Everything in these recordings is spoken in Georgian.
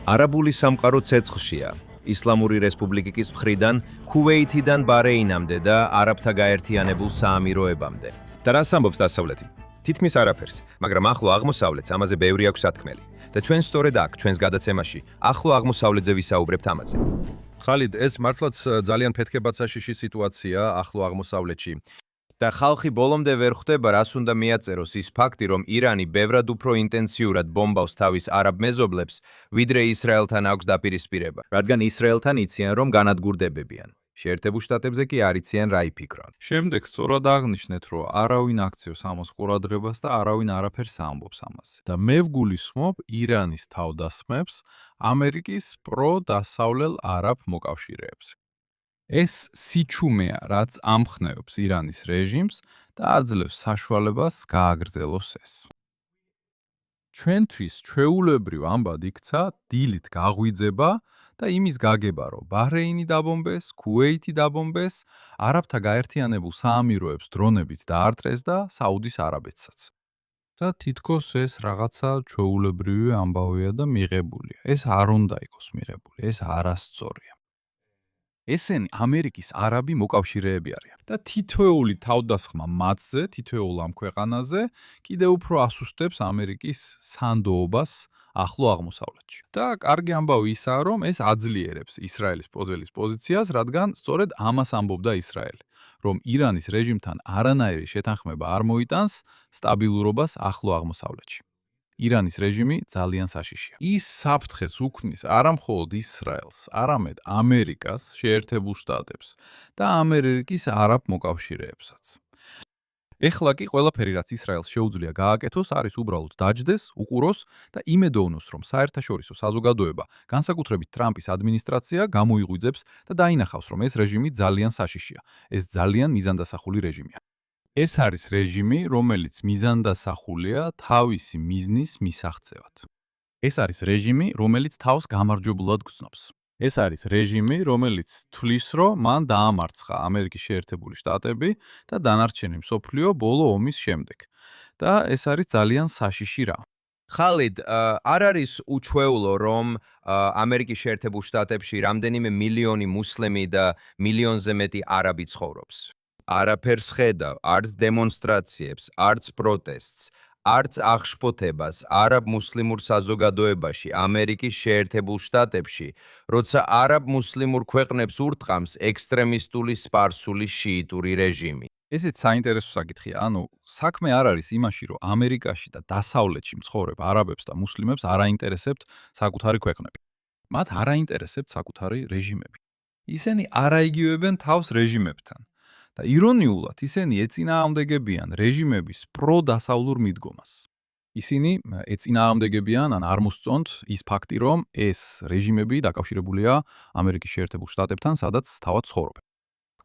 არაბული სამყარო ცეცხლშია. ისლამური რესპუბლიკის მხრიდან, ქუვეითიდან ბარეინამდე და არაბთა გაერთიანებულ საამიროებამდე. და რას ამბობს დასავლეთი? თითქმის არაფერს, მაგრამ ახლო აღმოსავლეთს ამაზე ბევრი აქვს სათქმელი. და ჩვენ სწორედ აქ, ჩვენს გადაცემაში, ახლო აღმოსავლეთზე ვისაუბრებთ ამაზე. ხალიდ, ეს მართლაც ძალიან ფეთქებაცაშიში სიტუაცია ახლო აღმოსავლეთში. და ხალხი ბოლომდე ვერ ხვდება, რას უნდა მიაწეროს ის ფაქტი, რომ ირანი ბევრად უფრო ინტენსიურად ბომბავს თავის არაბ მეზობლებს, ვიდრე ისრაელთან აქვს დაპირისპირება, რადგან ისრაელთან იციან, რომ განადგურდებებიან. შეერთებულ შტატებზე კი არ იციან რა იფიქრონ. შემდეგ სწორად აღნიშნეთ, რომ არავინ აქციოს ამას ყურადღებას და არავინ არაფერს ამბობს ამაზე. და მე ვგულისხმობ ირანის თავდასხმებს ამერიკის პრო-დასავლელ არაბ მოკავშირეებს. ეს სიჩუმეა, რაც ამხნევებს ირანის რეჟიმს და აძლევს საშუალებას გააგრძელოს ეს. ჩვენთვის ჩვეულებრივ ამბად იქცა დილით გაღვიძება და იმის გაგება, რომ ბაჰრეინი დაბომბეს, ქუვეითი დაბომბეს, არაბთა გაერთიანებულ საამიროებს დრონებით დაარტყეს და საუდის არაბეთსაც. და თითქოს ეს რაღაცა ჩვეულებრივი ამბავია და მიღებულია. ეს არ უნდა იყოს მიღებული, ეს არასწორია. ესენი ამერიკის არაბი მოკავშირეები არიან და თითოეული თავდასხმა მათზე, თითოეულ ამ ქვეყანაზე კიდევ უფრო ასუსტებს ამერიკის სანდოობას ახლო აღმოსავლეთში. და კარგი ამბავი ისაა, რომ ეს აძლიერებს ისრაელის პოზიციას, რადგან სწორედ ამას ამბობდა ისრაელი, რომ ირანის რეჟიმთან არანაირი შეთანხმება არ მოიტანს სტაბილურობას ახლო აღმოსავლეთში. ირანის რეჟიმი ძალიან საშიშია. ის საფრთხეს უქმნის არა მხოლოდ ისრაელს, არამედ ამერიკას, შეერთებულ შტატებს და ამერიკის არაბ მოკავშირეებსაც. ეხლა კი ყველაფერი, რაც ისრაელს შეუძლია გააკეთოს, არის უბრალოდ დაჯდეს, უყუროს და იმედოვნოს, რომ საერთაშორისო საზოგადოება, განსაკუთრებით ტრამპის ადმინისტრაცია, გამოიღვიძებს და დაინახავს, რომ ეს რეჟიმი ძალიან საშიშია. ეს ძალიან მიზანდასახული რეჟიმია. ეს არის რეჟიმი, რომელიც მიზანდასახულია თავისი მიზნის მისაღწევად. ეს არის რეჟიმი, რომელიც თავს გამარჯვებულად გრძნობს. ეს არის რეჟიმი, რომელიც თვლის, რომ მან დაამარცხა ამერიკის შეერთებული შტატები და დანარჩენი მსოფლიო ბოლო ომის შემდეგ. და ეს არის ძალიან საშიში რამ. ხალიდ, არ არის უჩვეულო, რომ ამერიკის შეერთებულ შტატებში რამდენიმე მილიონი მუსლიმი და მილიონზე მეტი არაბი ცხოვრობს. არაფერს ხედავ, არც დემონსტრაციებს, არც პროტესტს, არც აღშფოთებას არაბ-მუსლიმურ საზოგადოებაში ამერიკის შეერთებულ შტატებში, როცა არაბ-მუსლიმურ ქვეყნებს ურტყამს ექსტრემისტული სპარსული შიიტური რეჟიმი. ესეც საინტერესო საკითხია, საქმე არ არის იმაში, რომ ამერიკაში და დასავლეთში მცხოვრებ არაბებს და მუსლიმებს არ აინტერესებთ საკუთარი ქვეყნები. მათ არ აინტერესებთ საკუთარი რეჟიმები. ისინი არ აიგივებენ თავს რეჟიმებთან. და ირონიულად ისინი ეწინააღმდეგებიან რეჟიმების პრო-დასავლურ მიდგომას. ისინი ეწინააღმდეგებიან ან არ მოსწონთ ის ფაქტი, რომ ეს რეჟიმები დაკავშირებულია ამერიკის შეერთებულ შტატებთან, სადაც თავად ცხოვრობენ.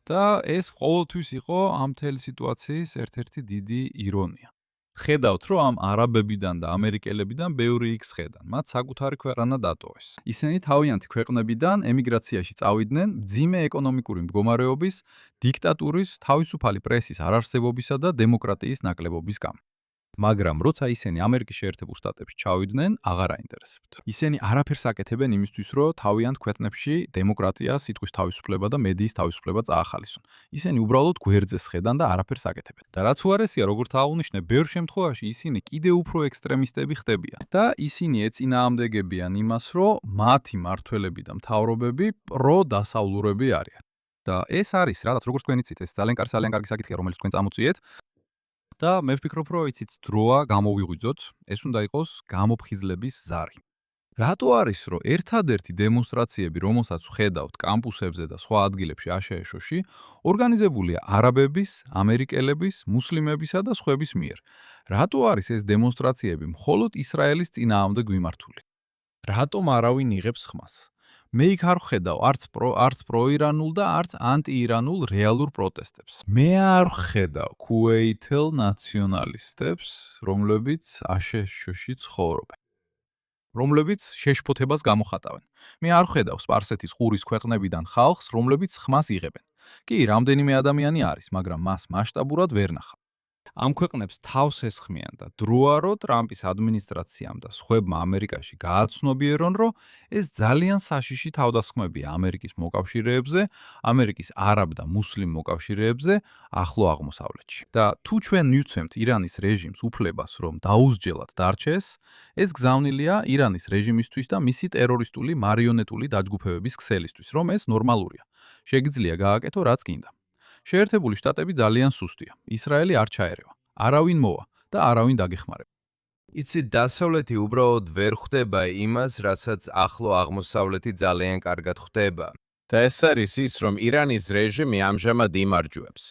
და ეს ყოველთვის იყო ამ მთელი სიტუაციის ერთ-ერთი დიდი ირონია. ხედავთ, რომ ამ არაბებიდან და ამერიკელებიდან ბევრი იქს ხედან. მათ საკუთარი ქვეყანა დატოვეს. ისინი თავიანთი ქვეყნებიდან ემიგრაციაში წავიდნენ მძიმე ეკონომიკური მდგომარეობის, დიქტატურის, თავისუფალი პრესის არარსებობისა და დემოკრატიის ნაკლებობის გამო. მაგრამ როცა ისინი ამერიკის შეერთებულ შტატებში ჩავიდნენ, აღარ აინტერესებთ. ისინი არაფერს აკეთებენ იმისთვის, რომ თავიანთ ქვეყნებში დემოკრატია, სიტყვის თავისუფლება და მედიის თავისუფლება წაახალისონ. ისინი უბრალოდ გვერდზეს ხედან და არაფერს აკეთებენ. და რაც უარესია, როგორც აღნიშნე, ბევრ შემთხვევაში ისინი კიდევ უფრო ექსტრემისტები ხდებიან. და ისინი ეწინააღმდეგებიან იმას, რომ მათი მმართველები და მთავრობები პრო-დასავლურები არიან. და ეს არის, რადგან როგორც თქვენ იცით, ეს ძალიან კარგი საკითხია, რომელიც თქვენ წამოწიეთ. და მე ვფიქრობ, რომ იცით, დროა გამოვიღვიძოთ, ეს უნდა იყოს გამოფხიზლების ზარი. რატო არის, რომ ერთადერთი დემონსტრაციები, რომელსაც ვხედავთ კამპუსებზე და სხვა ადგილებში აშშ-ში, ორგანიზებულია არაბების, ამერიკელების, მუსლიმებისა და სხვების მიერ? რატო არის ეს დემონსტრაციები მხოლოდ ისრაელის წინააღმდეგ მიმართული? რატომ არავინ იღებს ხმას? მე იქ არ ვხედავ არც პროირანულ და არც ანტიირანულ რეალურ პროტესტებს. მე არ ვხედავ ქუვეითელ ნაციონალისტებს, რომლებიც აშშ-ში ცხოვრობენ. რომლებიც შეშფოთებას გამოხატავენ. მე არ ვხედავ სპარსეთის ყურის ქვეყნებიდან ხალხს, რომლებიც ხმას იღებენ. კი, რამდენიმე ადამიანი არის, მაგრამ მას მასშტაბურად ვერ ნახავ. ამ ქვეყნებს თავს ესხმიან და დროა რომ ტრამპის ადმინისტრაციამ და სხვებმა ამერიკაში გააცნობიერონ, რომ ეს ძალიან საშიში თავდასხმებია ამერიკის მოკავშირეებზე, ამერიკის არაბ და მუსლიმ მოკავშირეებზე ახლო აღმოსავლეთში. და თუ ჩვენ მივცემთ ირანის რეჟიმს უფლებას, რომ დაუსჯელად დარჩეს, ეს გზავნილია ირანის რეჟიმისთვის და მისი ტერორისტული მარიონეტული დაჯგუფებების ქსელისთვის, რომ ეს ნორმალურია. შეგიძლია გააკეთო რაც გინდა. შეერთებული შტატები ძალიან სუსტია. ისრაელი არ ჩაერევა. არავინ მოვა და არავინ დაგეხმარება. იცით, დასავლეთი უბრალოდ ვერ ხვდება იმას, რასაც ახლო აღმოსავლეთი ძალიან კარგად ხვდება. და ეს არის ის, რომ ირანის რეჟიმი ამჟამად იმარჯვებს.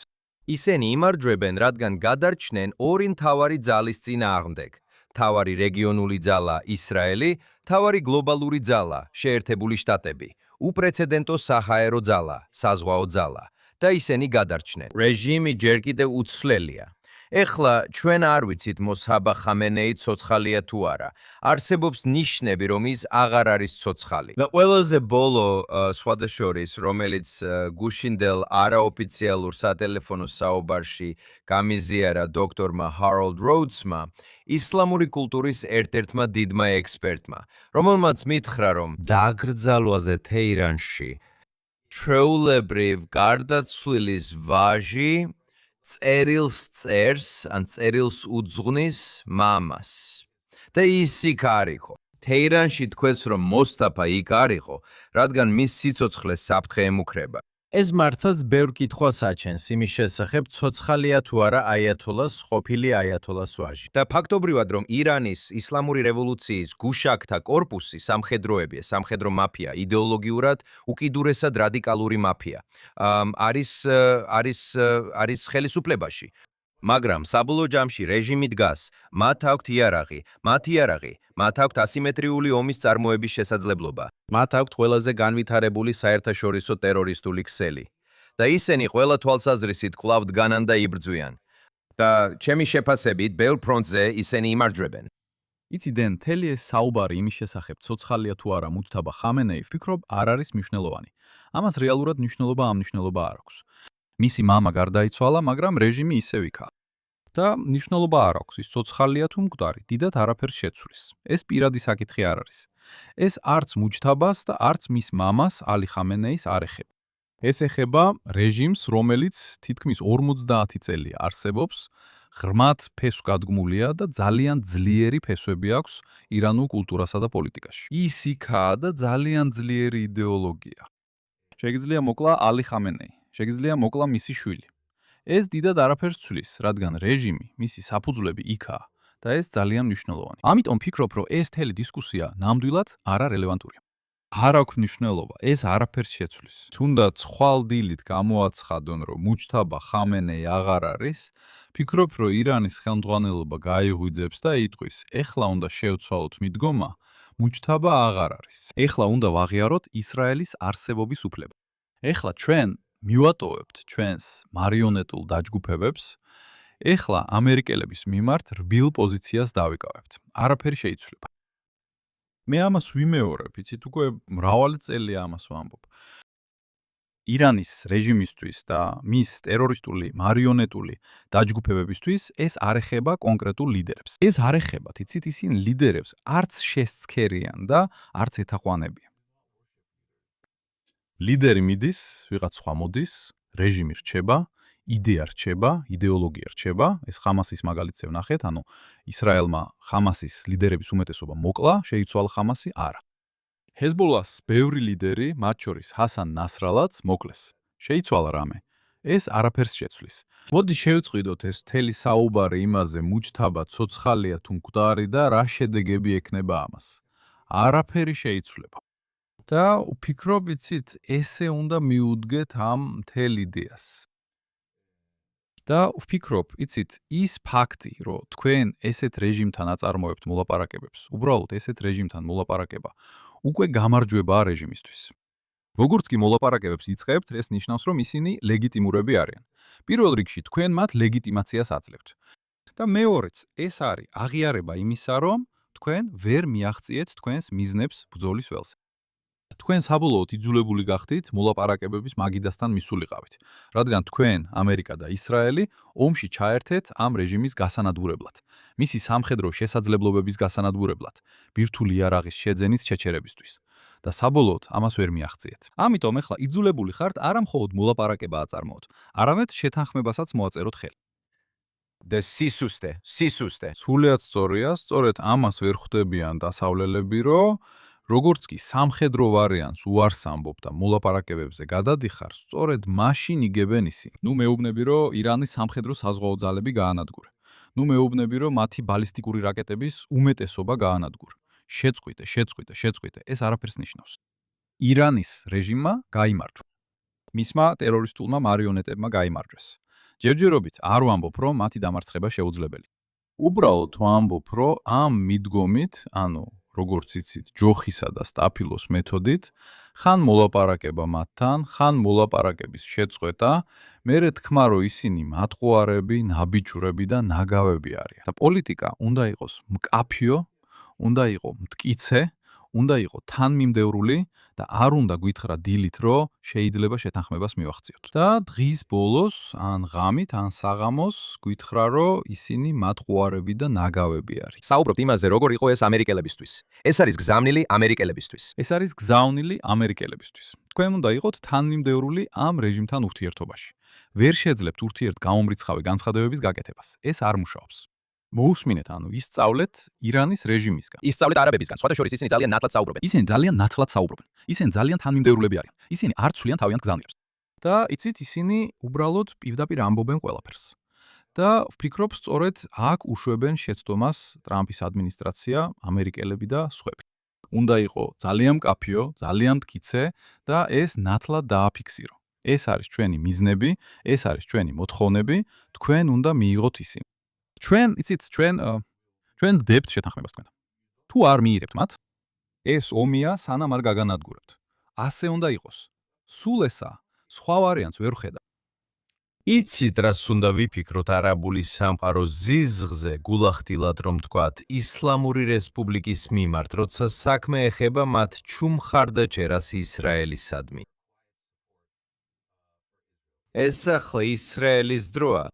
ისინი იმარჯვებენ, რადგან გადარჩნენ ორი მთავარი ძალის წინააღმდეგ. მთავარი რეგიონული ძალა ისრაელი, მთავარი გლობალური ძალა შეერთებული შტატები, უპრეცედენტო საჰაერო ძალა, საზღვაო ძალა. და ისინი გადარჩნენ. რეჟიმი ჯერ კიდევ უცვლელია. ეხლა ჩვენ არ ვიცით მოსაბა ხამენეი ცოცხალია თუ არა. არსებობს ნიშნები, რომ ის აღარ არის ცოცხალი. და ყველაზე ბოლო სხვადასხვის, რომელიც გუშინდელ არაოფიციალურ სატელეფონო საუბარში გამიზიარა დოქტორმა ჰაროლდ როუდსმა, ისლამური კულტურის ერთ-ერთმა დიდმა ექსპერტმა, რომელმაც მითხრა, რომ დაკრძალვაზე თეირანში ჩვეულებრივ გარდაცვლილის ვაჟი წერილს წერს, ან წერილს უძღვნის მამას. და ის იქ არ იყო. თეირანში თქვენს, რომ მოსტაფა იქ არ იყო, რადგან მის სიცოცხლეს საფრთხე ემუქრება. ეს მართლაც ბევრ კითხვას აჩენს იმის შესახებ, ცოცხალია თუ არა აიათოლას ყოფილი აიათოლას ვაჟი. და ფაქტობრივად, რომ ირანის ისლამური რევოლუციის გუშაქთა კორპუსი, სამხედროებია, სამხედრო მაფია, იდეოლოგიურად უკიდურესად რადიკალური მაფია, არის ხელისუფლებაში. მაგრამ საბოლოო ჯამში რეჟიმი დგას, მათ აქვთ იარაღი, მათ აქვთ ასიმეტრიული ომის წარმოების შესაძლებლობა. მათ აქვთ ყველაზე განვითარებული საერთაშორისო ტერორისტული ქსელი. და ისინი ყველა თვალსაზრისით კვლავ დგანან და იბრძვიან. და ჩემი შეფასებით, ბევრ ფრონტზე ისინი იმარჯვებენ. იცი დენ, მთელი ეს საუბარი იმის შესახებ, ცოცხალია თუ არა მუჯთაბა ხამენეი, ვფიქრობ, არ არის მნიშვნელოვანი. ამას რეალურად მნიშვნელობა არ აქვს. მისი მამა გარდაიცვალა, მაგრამ რეჟიმი ისევ იქაა. და მნიშვნელობა არ აქვს, ის ცოცხალია თუ მკვდარი, დიდად არაფერს შეცვლის. ეს პირადი საკითხი არ არის. ეს არც მუჯთაბას და არც მის მამას ალი ხამენეის არ ეხება. ეს ეხება რეჟიმს, რომელიც თითქმის 50 წელი არსებობს, ღრმად ფესვგადგმულია და ძალიან ძლიერი ფესვები აქვს ირანულ კულტურასა და პოლიტიკაში. ის იქაა და ძალიან ძლიერი იდეოლოგია. შეგიძლია მოკლა ალი ხამენეი. შეგიძლია მოკლა მისი შვილი. ეს დიდად არაფერს ცვლის, რადგან რეჟიმი, მისი საფუძვლები იქაა და ეს ძალიან მნიშვნელოვანი. ამიტომ ვფიქრობ, რომ ეს მთელი დისკუსია ნამდვილად არარელევანტურია. არ აქვს მნიშვნელობა, ეს არაფერს შეცვლის. თუნდაც ხვალ დილით გამოაცხადონ, რომ მუჯთაბა ხამენეი აღარ არის, ვფიქრობ, რომ ირანის ხელმძღვანელობა გაიღვიძებს და იტყვის, ეხლა უნდა შევცვალოთ მიდგომა, მუჯთაბა აღარ არის. ეხლა უნდა ვაღიაროთ ისრაელის არსებობის უფლება. ეხლა ჩვენ მივატოვებთ ჩვენს მარიონეტულ დაჯგუფებებს, ეხლა ამერიკელების მიმართ რბილ პოზიციას დავიკავებთ. არაფერი შეიცვლება. მე ამას ვიმეორებ, იცით, უკვე მრავალი წელია ამას ვამბობ. ირანის რეჟიმისთვის და მის ტერორისტული მარიონეტული დაჯგუფებებისთვის ეს არ ეხება კონკრეტულ ლიდერებს. ეს არ ეხებათ, იცით, ისინი ლიდერებს არც შესცქერიან და არც ეთაყვანებიან. ლიდერი მიდის, ვიღაც სხვა მოდის, რეჟიმი რჩება, იდეა რჩება, იდეოლოგია რჩება, ეს ხამასის მაგალითზე ვნახეთ, ანუ ისრაელმა ხამასის ლიდერების უმეტესობა მოკლა, შეიცვალა ხამასი, არა. ჰეზბოლას ბევრი ლიდერი, მათ შორის ჰასან ნასრალაც მოკლეს. შეიცვალა რამე. ეს არაფერს შეცვლის. მოდი შევწყვიდოთ ეს მთელი საუბარი იმაზე, მუჯთაბა ცოცხალია თუ მკვდარი და რა შედეგები ექნება ამას. არაფერი შეიცვლება. და ვფიქრობ, იცით, ესე უნდა მიუდგეთ ამ მთელ იდეას. და ვფიქრობ, იცით, ის ფაქტი, რომ თქვენ ესეთ რეჟიმთან აწარმოებთ მოლაპარაკებებს, უბრალოდ ესეთ რეჟიმთან მოლაპარაკება, უკვე გამარჯვებაა რეჟიმისთვის. როგორც კი მოლაპარაკებებს იწყებთ, ეს ნიშნავს, რომ ისინი ლეგიტიმურები არიან. პირველ რიგში თქვენ მათ ლეგიტიმაციას აძლევთ. და მეორეც, ეს არის აღიარება იმისა, რომ თქვენ ვერ მიაღწიეთ თქვენს მიზნებს ბრძოლის ველზე. თქვენ საბოლოოდ იძულებული გახდით მოლაპარაკებების მაგიდასთან მისულიყავით, რადგან თქვენ, ამერიკა და ისრაელი ომში ჩაერთეთ ამ რეჟიმის გასანადგურებლად, მისი სამხედრო შესაძლებლობების გასანადგურებლად, ბირთვული იარაღის შეძენის ჩეჩერებისთვის. და საბოლოოდ ამას ვერ მიაღწიეთ. ამიტომ ეხლა იძულებული ხართ არა მხოლოდ მოლაპარაკება აწარმოოთ, არამედ შეთანხმებასაც მოაწეროთ ხელი. და სისუსტე. სრულიად სწორია, სწორედ ამას ვერ ხვდებიან დასავლელები, რომ როგორც კი სამხედრო ვარიანტს უარს ამბობ და მოლაპარაკებებზე გადადიხარ, სწორედ მაშინ იგებენ ისინი. მეუბნები, რომ ირანის სამხედრო საზღვაო ძალები გაანადგურე. მეუბნები, რომ მათი ბალისტიკური რაკეტების უმეტესობა გაანადგურე. შეწყვიტე, ეს არაფერს ნიშნავს. ირანის რეჟიმმა გაიმარჯვა. მისმა ტერორისტულმა მარიონეტებმა გაიმარჯვეს. ჯერჯერობით არ ვამბობ, რომ მათი დამარცხება შეუძლებელი. უბრალოდ ვამბობ, რომ ამ მიდგომით, როგორც იცით, ჯოხისა და სტაფილოს მეთოდით, ხან მოლაპარაკება მათთან, ხან მოლაპარაკების შეწყვეტა, მერე თქმა, რომ ისინი მატყუარები, ნაბიჯურები და ნაგავები არიან. და პოლიტიკა უნდა იყოს მკაფიო, უნდა იყოს მტკიცე, უნდა იყოს თანმიმდევრული და არ უნდა გვითხრა დილით, რომ შეიძლება შეთანხმებას მივახციოთ. და დღის ბოლოს, ან ღამით, ან საღამოს გვითხრა, რომ ისინი მატყუარები და ნაგავები არიან. საუბრობთ იმაზე, როგორ იყო ეს ამერიკელებისთვის. ეს არის გზავნილი ამერიკელებისთვის. ეს არის გზავნილი ამერიკელებისთვის. თქვენ უნდა იყოთ თანმიმდევრული ამ რეჟიმთან ურთიერთობაში. ვერ შეძლებთ ურთიერთგამომრიცხავი განცხადებების გაკეთებას. ეს არ მუშაობს. მოусმინეთ, ისწავლეთ ირანის რეჟიმისგან. ისწავლეთ არაბებისგან, სხვათა შორის ისინი ძალიან ნათლად საუბრობენ. ისინი ძალიან ნათლად საუბრობენ. ისინი ძალიან თანმიმდევრულები არიან. ისინი არ ცვლიან თავიანთ გზავნილებს. და იცით, ისინი უბრალოდ პირდაპირ ამბობენ ყველაფერს. და ვფიქრობ, სწორედ აქ უშვებენ შეცდომას ტრამპის ადმინისტრაცია, ამერიკელები და სხვები. უნდა იყო ძალიან მკაფიო, ძალიან მტკიცე და ეს ნათლად დააფიქსირო. ეს არის ჩვენი მიზნები, ეს არის ჩვენი მოთხოვნები, თქვენ უნდა მიიღოთ ისინი. ჩვენ დებთ შეთანხმებას თქვენთან. თუ არ მიიღებთ მათ, ეს ომია სანამ არ გაგანადგურებთ. ასე უნდა იყოს. სულ ესა, სხვა ვარიანტს ვერ ვხედავ. იცით, რას უნდა ვიფიქროთ არაბული სამყაროს ზიზღზე, გულახდილად რომ თქვათ, ისლამური რესპუბლიკის მიმართ, როცა საქმე ეხება მათ ჩუმხარდაჭერას ისრაელისადმი. ეს ახლა ისრაელის დროა.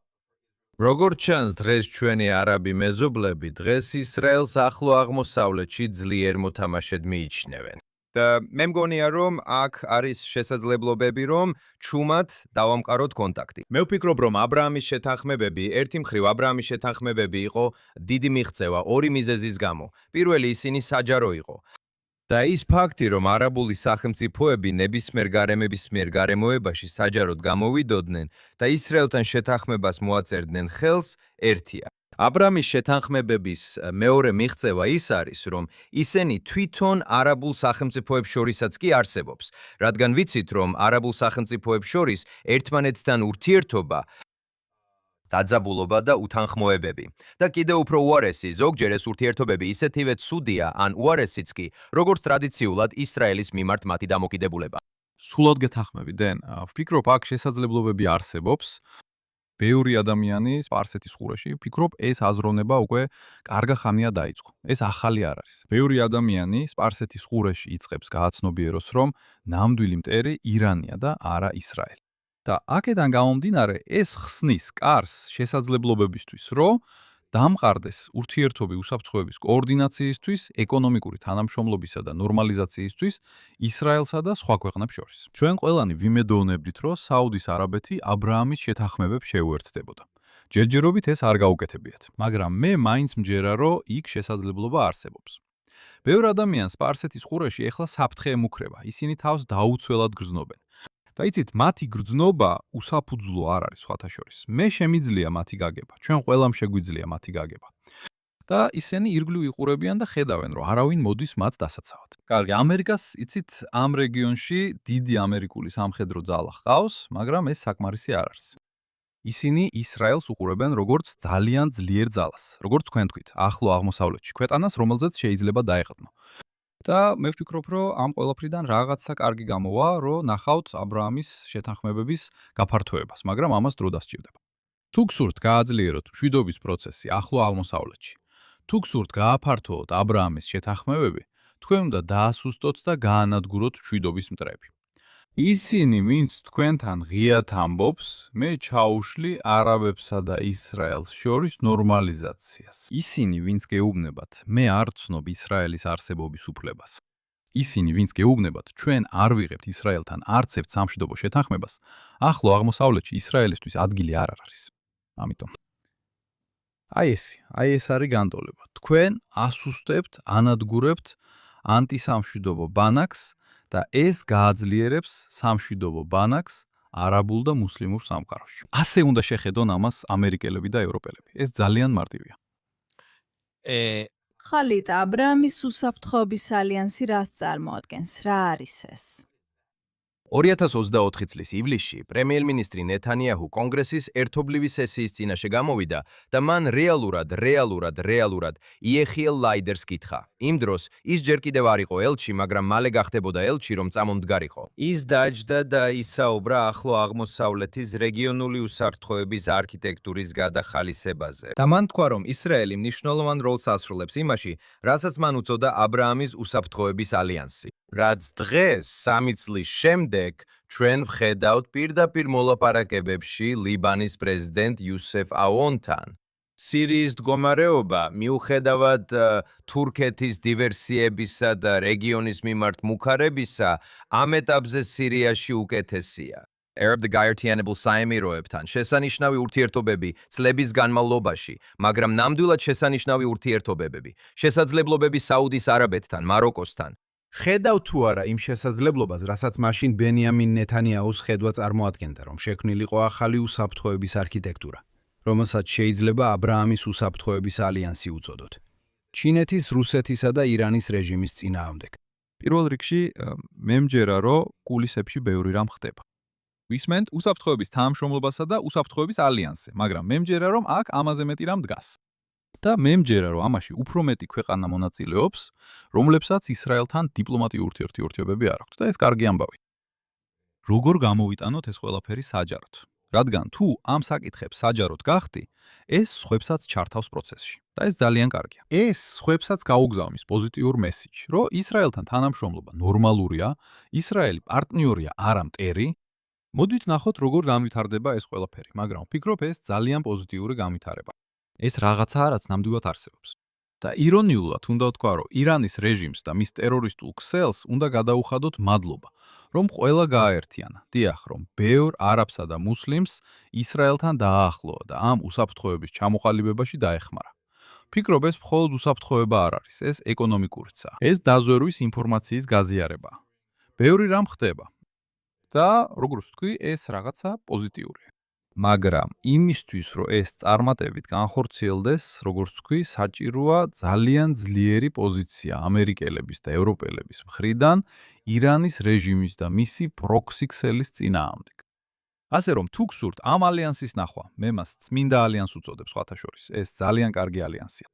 როგორც ჩანს, დღეს ჩვენი არაბი მეზობლები დღეს ისრაელს ახლო აღმოსავლეთში ძლიერ მოთამაშედ მიიჩნევენ. და მე მგონია, რომ აქ არის შესაძლებლობები, რომ ჩუმად დავამყაროთ კონტაქტი. მე ვფიქრობ, რომ აბრაამის შეთანხმებები, ერთი მხრივ აბრაამის შეთანხმებები იყო დიდი მიღწევა ორი მიზეზის გამო. პირველი ისინი საჯარო იყო. და ის ფაქტი, რომ არაბული სახელმწიფოები ნებისმიერ გარემების მიერ გარემოებაში საჯაროდ გამოვიდოდნენ და ისრაელთან შეთანხმებას მოაწერდნენ ხელს, ერთია. აბრაამის შეთანხმებების მეორე მიღწევა ის არის, რომ ისინი თვითონ არაბულ სახელმწიფოებს შორისაც კი არსებობს, რადგან ვიცით, რომ არაბულ სახელმწიფოებს შორის ერთმანეთთან ურთიერთობა დაძაბულობა და უთანხმოებები. და კიდევ უფრო უარესი, ზოგჯერ ეს ურთიერთობები ისეთივე ცუდია, ან უარესიც კი, როგორც ტრადიციულად ისრაელის მიმართ მათი დამოკიდებულება. სულად გეთანხმები, დენ. ვფიქრობ, აქ შესაძლებლობები არსებობს. ბევრი ადამიანი სპარსეთის ყურეში, ვფიქრობ, ეს აზროვნება უკვე კარგა ხანია დაიწყო. ეს ახალი არ არის. ბევრი ადამიანი სპარსეთის ყურეში იწყებს გააცნობიეროს, რომ ნამდვილი მტერი ირანია და არა ისრაელი. და აქედან გამომდინარე, ეს ხსნის კარს შესაძლებლობებისთვის, რომ დამყარდეს ურთიერთობი უსაფრთხოების კოორდინაციისთვის, ეკონომიკური თანამშრომლობისა და ნორმალიზაციისთვის ისრაელსა და სხვა ქვეყნებს შორის. ჩვენ ყველანი ვიმედოვნებდით, რომ საუდის არაბეთი აბრაამის შეთანხმებებს შეუერთდებოდა. ჯერჯერობით ეს არ გაუკეთებიათ, მაგრამ მე მაინც მჯერა, რომ იქ შესაძლებლობა არსებობს. ბევრ ადამიანს სპარსეთის ყურეში ეხლა საფრთხე ემუქრება, ისინი თავს დაუცველად გრძნობენ. და იცით, მათი გრძნობა უსაფუძვლო არ არის სხვათა შორის. მე შემიძლია მათი გაგება, ჩვენ ყველამ შეგვიძლია მათი გაგება. და ისინი ირგვლივ იყურებიან და ხედავენ, რომ არავინ მოდის მათ დასაცავად. კარგი, ამერიკას იცით, ამ რეგიონში დიდი ამერიკული სამხედრო ძალა ჰყავს, მაგრამ ეს საკმარისი არ არის. ისინი ისრაელს უყურებენ როგორც ძალიან ძლიერ ძალას, როგორც თქვენ თქვით, ახლო აღმოსავლეთში, ქვეყანას, რომელზეც შეიძლება დაეყრდნო. და მე ვფიქრობ, რომ ამ ყველაფრიდან რაღაცა კარგი გამოვა, რომ ნახავთ აბრაამის შეთანხმებების გაფართოებას, მაგრამ ამას დრო დასჭირდება. თუ გსურთ გააძლიეროთ მშვიდობის პროცესი ახლო აღმოსავლეთში, თუ გსურთ გააფართოოთ აბრაამის შეთანხმებები, თქვენ უნდა დაასუსტოთ და გაანადგუროთ მშვიდობის მტრები. ისინი, ვინც თქვენთან ღიად ამბობს, მე ჩაუშლი არაბებსა და ისრაელს შორის ნორმალიზაციას. ისინი, ვინც გეუბნებათ, მე არ ცნობ ისრაელის არსებობის უფლებას. ისინი, ვინც გეუბნებათ, ჩვენ არ ვიღებთ ისრაელთან არც ერთ სამშვიდობო შეთანხმებას, ახლო აღმოსავლეთში ისრაელისთვის ადგილი არ არის. ამიტომ აი ეს არის განდოლება. თქვენ ასუსტებთ, ანადგურებთ ანტისამშვიდობო ბანაკს და ეს გააძლიერებს სამშვიდობო ბანაკს არაბულ და მუსლიმურ სამყაროში. ასე უნდა შეხედონ ამას ამერიკელები და ევროპელები. ეს ძალიან მარტივია. ხალით, აბრაამის უსაფრთხოების ალიანსი რას წარმოადგენს? რა არის ეს? 2024 წლის ივლისში პრემიერ-მინისტრი ნეთანიაჰუ კონგრესის ერთობლივი სესიის წინაშე გამოვიდა და მან რეალურად იეხიელ ლაიდერს კითხა. იმ დროს ის ჯერ კიდევ არ იყო ელჩი, მაგრამ მალე გახდებოდა ელჩი, რომ წამომდგარიყო. ის დაჯდა და ისაუბრა ახლო აღმოსავლეთის რეგიონული უსაფრთხოების არქიტექტურის გადახალისებაზე. და მან თქვა, რომ ისრაელი მნიშვნელოვან როლს ასრულებს იმაში, რასაც მან უწოდა აბრაამის უსაფრთხოების ალიანსი. რაც დღეს 3 წლის შემდეგ ჩვენ ვხედავთ პირდაპირ მოლაპარაკებებში ლიბანის პრეზიდენტ იუსეფ აუნთან. სირიის მდგომარეობა მიუხედავად თურქეთის დივერსიებისა და რეგიონის მიმართ მუქარებისა, ამ ეტაპზე სირიაში უკეთესია. ერბ-გაერთიანებულ საემიროებთან შესანიშნავი ურთიერთობები წლების განმავლობაში, მაგრამ ნამდვილად შესანიშნავი ურთიერთობები, შესაძლებლობები საუდის არაბეთთან, მაროკოსთან. ხედავ თუ არა იმ შესაძლებლობას, რასაც მაშინ ბენიამინ ნეთანიაჰუს ხედვა წარმოადგენდა, რომ შექმნილიყო ახალი უსაფრთხოების არქიტექტურა, რომელსაც შეიძლება აბრაამის უსაფრთხოების ალიანსი უწოდოთ. ჩინეთის, რუსეთისა და ირანის რეჟიმის წინააღმდეგ. პირველ რიგში მე მჯერა, რომ კულისებში ბევრი რამ ხდება. ვისმენთ უსაფრთხოების თანამშრომლობასა და უსაფრთხოების ალიანსზე, მაგრამ მე მჯერა, რომ აქ ამაზე მეტი რამ დგას. და მე მჯერა, რომ ამაში უფრო მეტი ქვეყანა მონაწილეობს, რომლებსაც ისრაელთან დიპლომატიური ურთიერთობები არ აქვთ და ეს კარგი ამბავი. როგორ გამოვიტანოთ ეს ყველაფერი საჯაროდ? რადგან თუ ამ საკითხებს საჯაროდ გახდი, ეს სხვებსაც ჩართავს პროცესში და ეს ძალიან კარგია. ეს სხვებსაც გაუგზავნის პოზიტიურ მესიჯს, რომ ისრაელთან თანამშრომლობა ნორმალურია, ისრაელი პარტნიორია, არა მტერი. მოდით ნახოთ, როგორ განვითარდება ეს ყველაფერი, მაგრამ ვფიქრობ, ეს ძალიან პოზიტიური განვითარება. ეს რაღაცაა, რაც ნამდვილად არსებობს. და ირონიულად უნდა ვთქვა, რომ ირანის რეჟიმს და მის ტერორისტულ ქსელს უნდა გადაუხადოთ მადლობა, რომ ყველა გააერთიანა. დიახ, რომ ბევრ არაბსა და მუსლიმს ისრაელთან დააახლოა და ამ უსაფრთხოების ჩამოყალიბებაში დაეხმარა. ვფიქრობ, ეს მხოლოდ უსაფრთხოება არ არის, ეს ეკონომიკურიცაა. ეს დაზვერვის ინფორმაციის გაზიარებაა. ბევრი რამ ხდება. და როგორც ვთქვი, ეს რაღაცა პოზიტიურია. მაგრამ იმისთვის, რომ ეს წარმატებით განხორციელდეს, როგორც ვთქვი, საჭიროა ძალიან ძლიერი პოზიცია ამერიკელების და ევროპელების მხრიდან ირანის რეჟიმის და მისი პროქსი ქსელის წინააღმდეგ. ასე რომ თუ გსურთ ამ ალიანსის ნახვა, მე მას წმინდა ალიანსს უწოდებ სხვათა შორის. ეს ძალიან კარგი ალიანსია.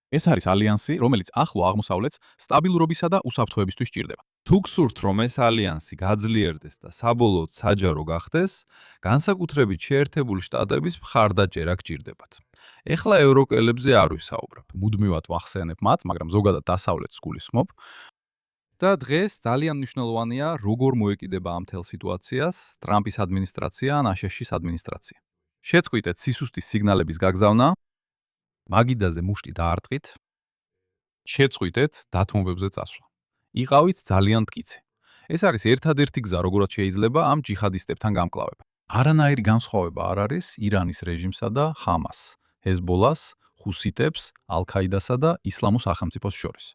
ეს არის ალიანსი, რომელიც ახლო აღმოსავლეთს სტაბილურობისა და უსაფრთხოებისთვის სჭირდება. თუ გსურთ, რომ ეს ალიანსი გაძლიერდეს და საბოლოოდ საჯარო გახდეს, განსაკუთრებით შეერთებული შტატების მხარდაჭერა გჭირდებათ. ეხლა ევროპელებზე არ ვისაუბრებ. მუდმივად ვახსენებ მათ, მაგრამ ზოგადად დასავლეთს გულისხმობ. და დღეს ძალიან მნიშვნელოვანია, როგორ მოეკიდება ამ მთელ სიტუაციას ტრამპის ადმინისტრაცია ან აშშ-ის ადმინისტრაცია. შეწყვიტეთ სისუსტის სიგნალების გაგზავნა, მაგიდაზე მუშტი დაარტყით, შეწყვიტეთ დათმობებზე წასვლა. იყავით ძალიან მტკიცე. ეს არის ერთადერთი გზა, როგორაც შეიძლება ამ ჯიჰადისტებთან გამკლავება. არანაირი განსხვავება არ არის ირანის რეჟიმსა და ჰამას, ჰეზბოლას, ჰუსიტებს, ალ-ქაიდასა და ისლამურ სახელმწიფოს შორის.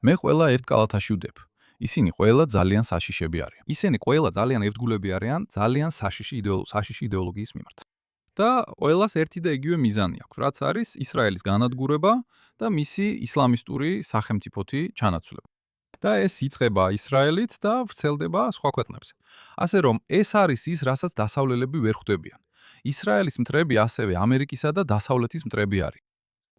მე ყველა ერთ კალათაში ვდებ. ისინი ყველა ძალიან საშიშები არიან. ისინი ყველა ძალიან ერთგულები არიან, ძალიან საშიში იდეოლოგიის მიმართ. და ყველას ერთი და იგივე მიზანი აქვს, რაც არის ისრაელის განადგურება და მისი ისლამისტური სახელმწიფოთი ჩანაცვლება. და ეს იწყება ისრაელით და ვრცელდება სხვა ქვეყნებზე. ასე რომ ეს არის ის, რასაც დასავლელები ვერ ხვდებიან. ისრაელის მტრები ასევე ამერიკისა და დასავლეთის მტრები არის.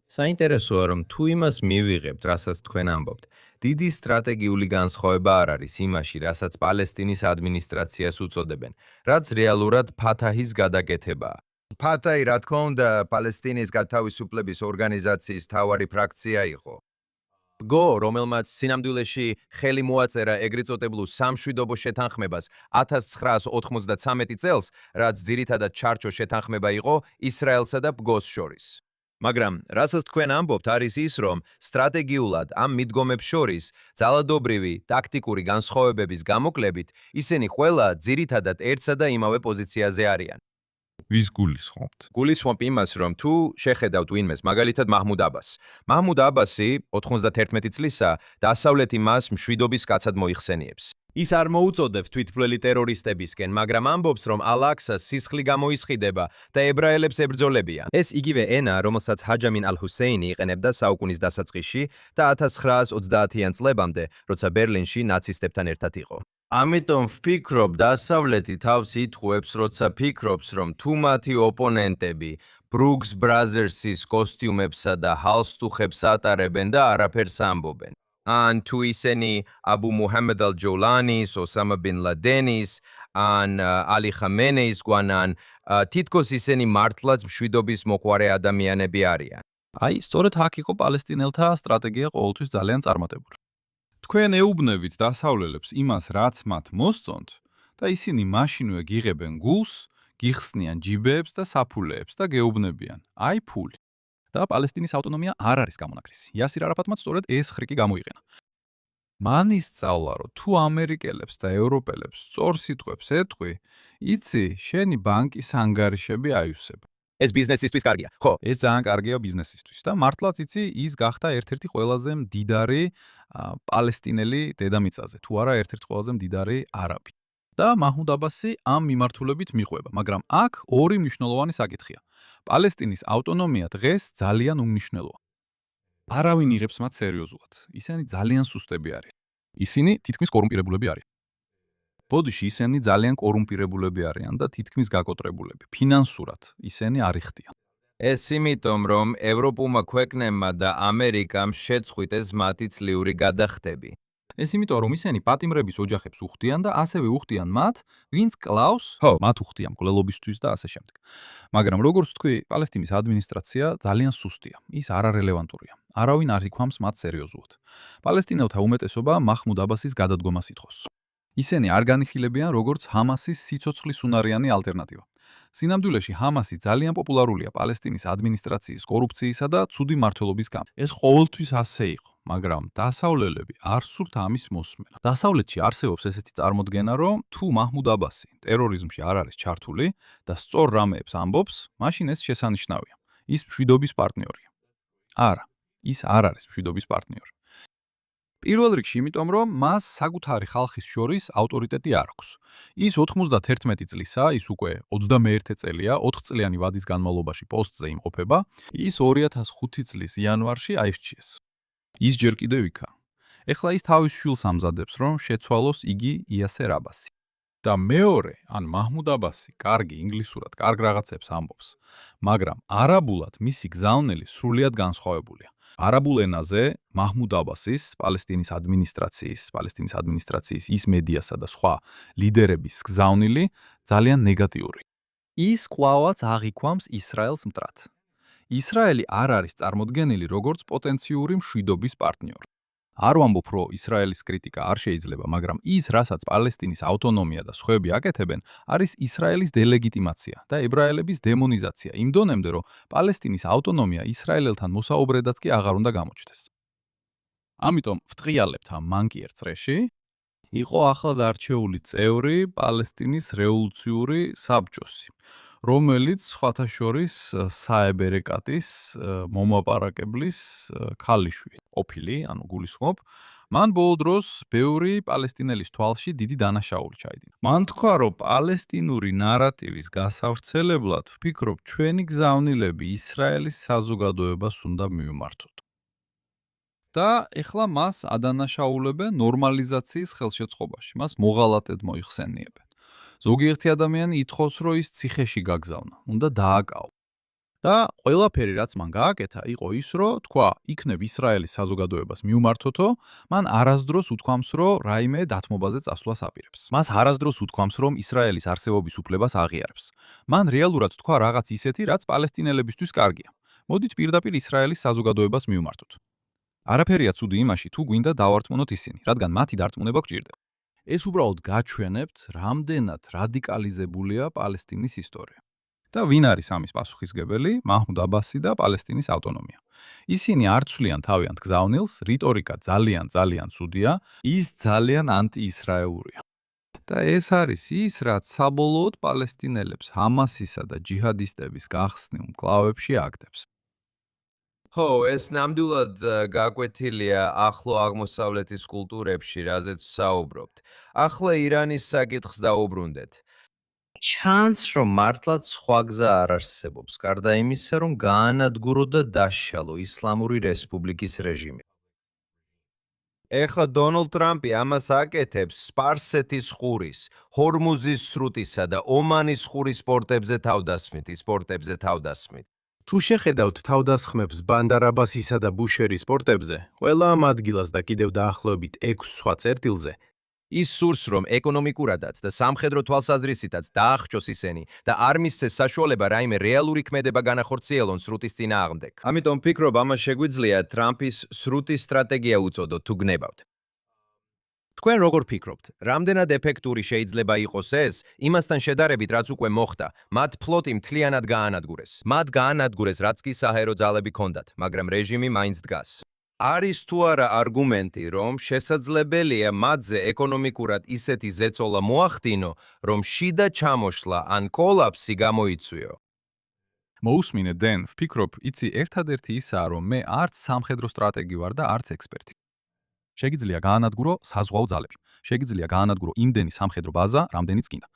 საინტერესოა, რომ თუ იმას მივიღებთ, რასაც თქვენ ამბობთ, დიდი სტრატეგიული განსხვავება არ არის იმაში, რასაც პალესტინის ადმინისტრაციას უწოდებენ, რაც რეალურად ფათაჰის გადაკეთებაა. ფათაი, რა თქმა უნდა, პალესტინის გათავისუფლების ორგანიზაციის მთავარი ფრაქცია იყო. ბგო, რომელმაც სინამდვილეში ხელი მოაწერა ეგრეთ წოდებულ სამშვიდობო შეთანხმებას 1993 წელს, რაც ძირითადად ჩარჩო შეთანხმება იყო ისრაელსა და ბგოს შორის. მაგრამ რასაც თქვენ ამბობთ არის ის, რომ სტრატეგიულად ამ მიდგომებს შორის ძალადობრივი ტაქტიკური განსხვავებების გამოკლებით ისინი ყველა ძირითადად ერთსა და იმავე პოზიციაზე არიან. ვის გულისხმობთ? გულისხმობ იმას, რომ თუ შეხედავთ ვინმეს, მაგალითად მაჰმუდ აბასს. მაჰმუდ აბასი 91 წლისა დასავლეთი მას მშვიდობის კაცად მოიხსენიებს. ის არ მოუწოდებს თვითმფლელი ტერორისტებისკენ, მაგრამ ამბობს, რომ ალ-აქსას სისხლი გამოისყიდება და ებრაელებს ებრძოლებიან. ეს იგივე ენა, რომელსაც ჰაჯამინ ალ-ჰუსეინი იყენებდა საუკუნის დასაწყისში და 1930-იან წლებამდე, როცა ბერლინში ნაცისტებთან ერთად იყო. ამიტომ ვფიქრობ, დასავლეთი თავს ითხოვებს, როცა ფიქრობს, რომ თუ მათი ოპონენტები Brooks Brothers-ის კოსტიუმებსა და ჰალსტუხებს ატარებენ და არაფერს ამბობენ. ან თუ ისინი აბუ მუჰამედ ალ-ჯოლანის, ოსამა ბინ ლადენის, ან ალი ხამენეის გვანან, თითქოს ისინი მართლაც მშვიდობის მოყვარე ადამიანები არიან. აი, სწორედ აქ იყო პალესტინელთა სტრატეგია ყოველთვის ძალიან წარმატებული. თქვენ ეუბნებით დასავლელებს იმას, რაც მათ მოსწონთ და ისინი მაშინვე გიღებენ გულს, გიხსნიან ჯიბეებს და საფულეებს და გეუბნებიან, აი ფული. და პალესტინის ავტონომია არ არის გამონაკრისი. იასირ არაფათმაც სწორედ ეს ხრიკი გამოიყენა. მან ისწავლა, რომ თუ ამერიკელებს და ევროპელებს სწორ სიტყვებს ეტყვი, იცი, შენი ბანკის ანგარიშები აივსებ. ეს ბიზნესისთვის კარგია. ხო, ეს ძალიან კარგია ბიზნესისთვის და მართლაც იცი, ის გახდა ერთ-ერთი ყველაზე მდიდარი პალესტინელი დედამიწაზე, თუ არა ერთ-ერთი ყველაზე მდიდარი არაბი. და მაჰმუდ აბასი ამ მიმართულებით მიყვება, მაგრამ აქ ორი მნიშვნელოვანი საკითხია. პალესტინის ავტონომია დღეს ძალიან უმნიშვნელოა. არავინ ირებს მათ სერიოზულად. ისინი ძალიან სუსტები არიან. ისინი თითქმის კორუმპირებულები არიან. ბოდიში ისინი ძალიან კორუმპირებულები არიან და თითქმის გაკოტრებულები. ფინანსურად ისინი არ იხდიან. ეს იმიტომ, რომ ევროპულმა ქვეყნებმა და ამერიკამ შეწყვიტეს მათი წლიური გადახდები. ეს იმიტომ, რომ ისინი პატიმრების ოჯახებს უხდიან და ასევე უხდიან მათ, ვინც კლავს, მათ უხდიან მკვლელობისთვის და ასე შემდეგ. მაგრამ როგორც თქვი, პალესტინის ადმინისტრაცია ძალიან სუსტია. ის არარელევანტურია. არავინ არ იქვამს მათ სერიოზულად. პალესტინელთა უმეტესობა მაჰმუდ აბასის გადადგომას ითხოვს. ისინი არ განიხილებიან როგორც ჰამასის სიცოცხლის უნარიანი ალტერნატივა. სინამდვილეში ჰამასი ძალიან პოპულარულია პალესტინის ადმინისტრაციის კორუფციისა და ცუდი მმართველობის გამო. ეს ყოველთვის ასე იყო. მაგრამ დასავლელები არ სურთ ამის მოსმენა. დასავლეთში არსებობს ესეთი წარმოდგენა, რომ თუ მაჰმუდ აბასი ტერორიზმში არ არის ჩართული და სწორ რამეებს ამბობს, მაშინ ეს შესანიშნავია. ის მშვიდობის პარტნიორია. არა, ის არ არის მშვიდობის პარტნიორი. პირველ რიგში იმიტომ, რომ მას საკუთარი ხალხის შორის ავტორიტეტი არ აქვს. ის 91 წლისა, ის უკვე 21 წელია, 4 წლიანი ვადის განმავლობაში პოსტზე იმყოფება, ის 2005 წლის იანვარში აირჩიეს. ის ჯერ კიდევ იქა. ეხლა ის თავის შვილს ამზადებს, რომ შეცვალოს იგი იასერ აბასი. და მეორე, ან მაჰმუდ აბასი, კარგი ინგლისურად, კარგ რაღაცებს ამბობს, მაგრამ არაბულად მისი გზავნილი სრულიად განსხვავებულია. არაბულ ენაზე მაჰმუდ აბასის, პალესტინის ადმინისტრაციის, ის მედიასა და სხვა ლიდერების გზავნილი ძალიან ნეგატიური. ის კვლავაც აღიქვამს ისრაელს მტრად. ისრაელი არ არის წარმოდგენილი როგორც პოტენციური მშვიდობის პარტნიორი. არ ვამბობ, რომ ისრაელის კრიტიკა არ შეიძლება, მაგრამ ის, რასაც პალესტინის ავტონომია და სხვები აკეთებენ, არის ისრაელის დელეგიტიმაცია და ებრაელების დემონიზაცია იმ დონემდე, რომ პალესტინის ავტონომია ისრაელელთან მოსაუბრედაც კი აღარ უნდა გამოჩნდეს. ამიტომ ვტყიალებთ ამ მანკიერ წრეში, იყო ახლად არჩეული წევრი პალესტინის რევოლუციური საბჭოსი, რომელიც სხვათა შორის საებერეკატის მომაპარაკებლის ქალიშვილი ყოფილი, ანუ გულისხმობ, მან ბოლო დროს ბევრი პალესტინელის თვალში დიდი დანაშაული ჩაიდინა. მან თქვა, რომ პალესტინური ნარატივის გასავრცელებლად ვფიქრობ, ჩვენი გზავნილები ისრაელის საზოგადოებას უნდა მივმართოთ. და ეხლა მას ადანაშაულებენ ნორმალიზაციის ხელშეწყობაში, მას მოღალატედ მოიხსენიებენ. ზოგიერთი ადამიანი ითხოვს, რომ ის ციხეში გაგზავნა, უნდა დააკავო. და ყველაფერი, რაც მან გააკეთა, იყო ის, რომ თქვა, იქნებ ისრაელის საზოგადოებას მივმართოთო, მან არასდროს უთქვამს, რომ რაიმე დათმობაზე წასვლას აპირებს. მას არასდროს უთქვამს, რომ ისრაელის არსებობის უფლებას აღიარებს. მან რეალურად თქვა რაღაც ისეთი, რაც პალესტინელებისთვის კარგია. მოდით პირდაპირ ისრაელის საზოგადოებას მივმართოთ. არაფერია ცუდი იმაში, თუ გვინდა დავარწმუნოთ ისინი, რადგან მათი დარწმუნება გჭირდება. ეს უბრალოდ გაჩვენებთ, რამდენად რადიკალიზებულია პალესტინის ისტორია. და ვინ არის ამის პასუხისგებელი? მაჰმუდ აბასი და პალესტინის ავტონომია. ისინი არ ცვლიან თავიანთ გზავნილს, რიტორიკა ძალიან ცუდია, ის ძალიან ანტიისრაელურია. და ეს არის ის, რაც საბოლოოდ პალესტინელებს ჰამასისა და ჯიჰადისტების გახსნილ მკლავებში აგდებს. ხო, ეს ნამდვილად გაკვეთილია ახლო აღმოსავლეთის კულტურებში, რაზეც საუბრობთ. ახლა ირანის საკითხს დაუბრუნდეთ. ჩანს, რომ მართლაც სხვა გზა არ არსებობს, გარდა იმისა, რომ გაანადგურო და დაშალო ისლამური რესპუბლიკის რეჟიმი. ეხლა დონალდ ტრამპი ამას აკეთებს სპარსეთის ყურის, ჰორმუზის სრუტისა და ომანის ყურის პორტებზე თავდასხმით. თუ შეხედავთ თავდასხმებს ბანდარ აბასისა და ბუშერის პორტებზე, ყველა ამ ადგილას და კიდევ დაახლოებით 6 სხვა წერტილზე, ის სურს, რომ ეკონომიკურადაც და სამხედრო თვალსაზრისითაც დაახჭოს ისინი და არ მისცეს საშუალება რაიმე რეალური ქმედება განახორციელონ სრუტის წინააღმდეგ. ამიტომ ფიქრობ, ამას შეგვიძლია ტრამპის სრუტის სტრატეგია უწოდოთ, თუ გნებავთ. თქვენ როგორ ფიქრობთ, რამდენად ეფექტური შეიძლება იყოს ეს, იმასთან შედარებით, რაც უკვე მოხდა, მათ ფლოტი მთლიანად გაანადგურეს. მათ გაანადგურეს, რაც კი საჰაერო ძალები ჰქონდათ, მაგრამ რეჟიმი მაინც დგას. არის თუ არა არგუმენტი, რომ შესაძლებელია მათზე ეკონომიკურად ისეთი ზეწოლა მოახდინო, რომ შიდა ჩამოშლა ან კოლაფსი გამოიწვიო. მოусმინე დენ, ვფიქრობ, იცი ერთადერთი ისაა, რომ მე არც სამხედრო სტრატეგი ვარ და არც ექსპერტი. შეგიძლია გაანადგურო საზღვაო ძალები. შეგიძლია გაანადგურო იმდენი სამხედრო ბაზა, რამდენიც გინდა.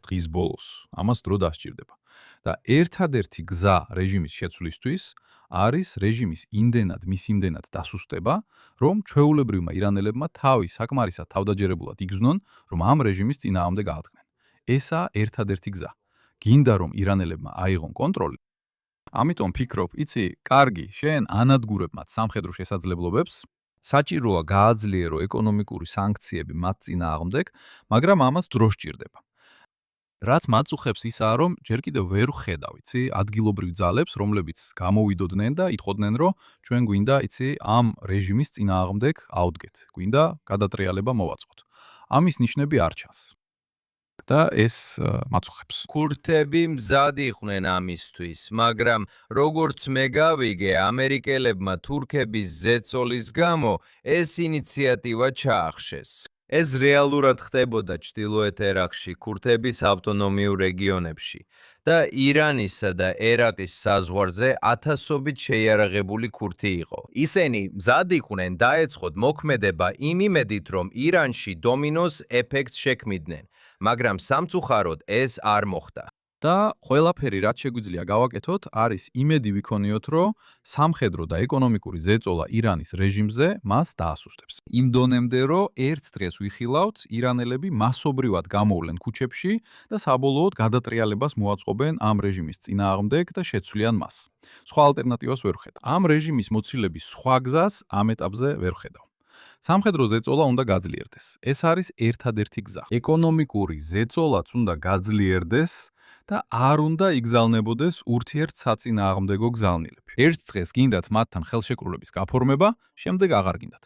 დღის ბოლოს ამას დრო დასჭირდება. და ერთადერთი გზა რეჟიმის შეცვლისთვის არის რეჟიმის მის იმდენად დასუსტება, რომ ჩვეულებრივმა ირანელებმა თავი საკმარისად თავდაჯერებულად იგრძნონ, რომ ამ რეჟიმის წინააღმდეგ გააჩნდნენ. ესაა ერთადერთი გზა. გინდა რომ ირანელებმა აიღონ კონტროლი. ამიტომ ფიქრობ, იცი, კარგი, შენ ანადგურებ მათ სამხედრო შესაძლებლობებს, საჭიროა გააძლიერო ეკონომიკური სანქციები მათ წინააღმდეგ, მაგრამ ამას დრო სჭირდება. რაც მათ უხებს ისაა, რომ ჯერ კიდევ ვერ ვხედავ, იცი, ადგილობრივ ძალებს, რომლებიც გამოვიდოდნენ და იტყოდნენ, რომ ჩვენ გვინდა, იცი, ამ რეჟიმის წინააღმდეგ ავდგეთ, გვინდა გადატრიალება მოვაწყოთ. ამის ნიშნები არ ჩანს. და ეს მათ უხებს. ქურთები მზად იყვნენ ამისთვის, მაგრამ როგორც მე გავიგე, ამერიკელებმა თურქების ზეწოლის გამო ეს ინიციატივა ჩაახშეს. ეს რეალურად ხდებოდა ჩრდილოეთ ერაყში, ქურთების ავტონომიურ რეგიონებში და ირანისა და ერაყის საზღვარზე ათასობით შეიარაღებული ქურთი იყო. ისინი მზად იყვნენ დაეწყოთ მოქმედება იმ იმედით, რომ ირანში დომინოს ეფექტს შექმნიდნენ, მაგრამ სამწუხაროდ ეს არ მოხდა. და ყველაფერი, რაც შეგვიძლია გავაკეთოთ, არის იმედი ვიქონიოთ, რომ სამხედრო და ეკონომიკური ზეწოლა ირანის რეჟიმზე მას დაასუსტებს. იმ დონემდე, რომ ერთ დღეს ვიხილავთ, ირანელები მასობრივად გამოვლენ ქუჩებში და საბოლოოდ გადატრიალებას მოაწყობენ ამ რეჟიმის წინააღმდეგ და შეცვლიან მას. სხვა ალტერნატივას ვერ ვხედავ. ამ რეჟიმის მოცილების სხვა გზას ამ ეტაპზე ვერ ვხედავ. სამხედრო ზეწოლა უნდა გაძლიერდეს. ეს არის ერთადერთი გზა. ეკონომიკური ზეწოლაც უნდა გაძლიერდეს და არ უნდა იგზავნებოდეს ურთიერთსაწინააღმდეგო გზავნილები. ერთ დღეს გინდათ მათთან ხელშეკრულების გაფორმება, შემდეგ აღარ გინდათ.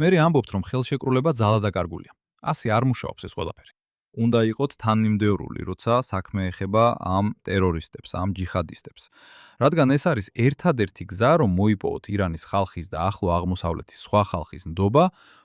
მე ამბობთ, რომ ხელშეკრულება ძალადაკარგულია. ასე არ მუშაობს ეს ყველაფერი. უნდა იყოთ თანმიმდევრული, როცა საქმე ეხება ამ ტერორისტებს, ამ ჯიჰადისტებს. რადგან ეს არის ერთადერთი გზა, რომ მოიპოვოთ ირანის ხალხის და ახლო აღმოსავლეთის სხვა ხალხის ნდობა,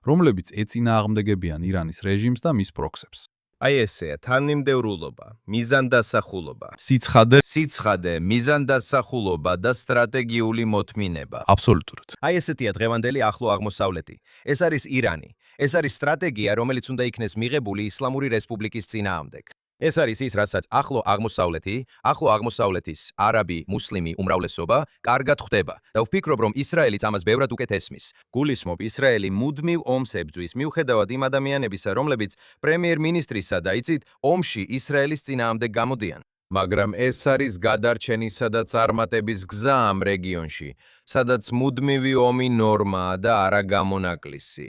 რომლებიც ეწინააღმდეგებიან ირანის რეჟიმს და მის პროქსებს. აი ესეა, თანმიმდევრულობა, მიზანდასახულობა, სიცხადე, მიზანდასახულობა და სტრატეგიული მოთმინება. აბსოლუტურად. აი ესეთია დღევანდელი ახლო აღმოსავლეთი. ეს არის ირანი. ეს არის სტრატეგია, რომელიც უნდა იქნეს მიღებული ისლამური რესპუბლიკის წინააღმდეგ. ეს არის ის, რასაც ახლო აღმოსავლეთის არაბი, მუსლიმი უმრავლესობა კარგად ხვდება და ვფიქრობ, რომ ისრაელიც ამას ბევრად უკეთ ესმის. გულისხმობ, ისრაელი მუდმივ ომს ებრძვის, მიუხედავად იმ ადამიანებისა, რომლებიც პრემიერ-მინისტრისა და იცით, ომში ისრაელის წინააღმდეგ გამოდიან. მაგრამ ეს არის გადარჩენისა და წარმატების გზა ამ რეგიონში, სადაც მუდმივი ომი ნორმაა და არა გამონაკლისი.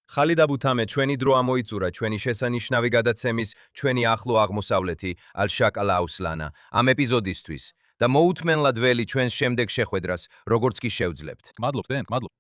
ხალიდ აბუ თამე, ჩვენი დრო ამოიწურა ჩვენი შესანიშნავი გადაცემის ჩვენი ახლო აღმოსავლეთი ალ-შაკალა აუსლანა ამ ეპიზოდისთვის და მოუთმენლად ველი ჩვენს შემდეგ შეხვედრას, როგორც კი შევძლებთ. გმადლობთ, დენ, გმადლობ.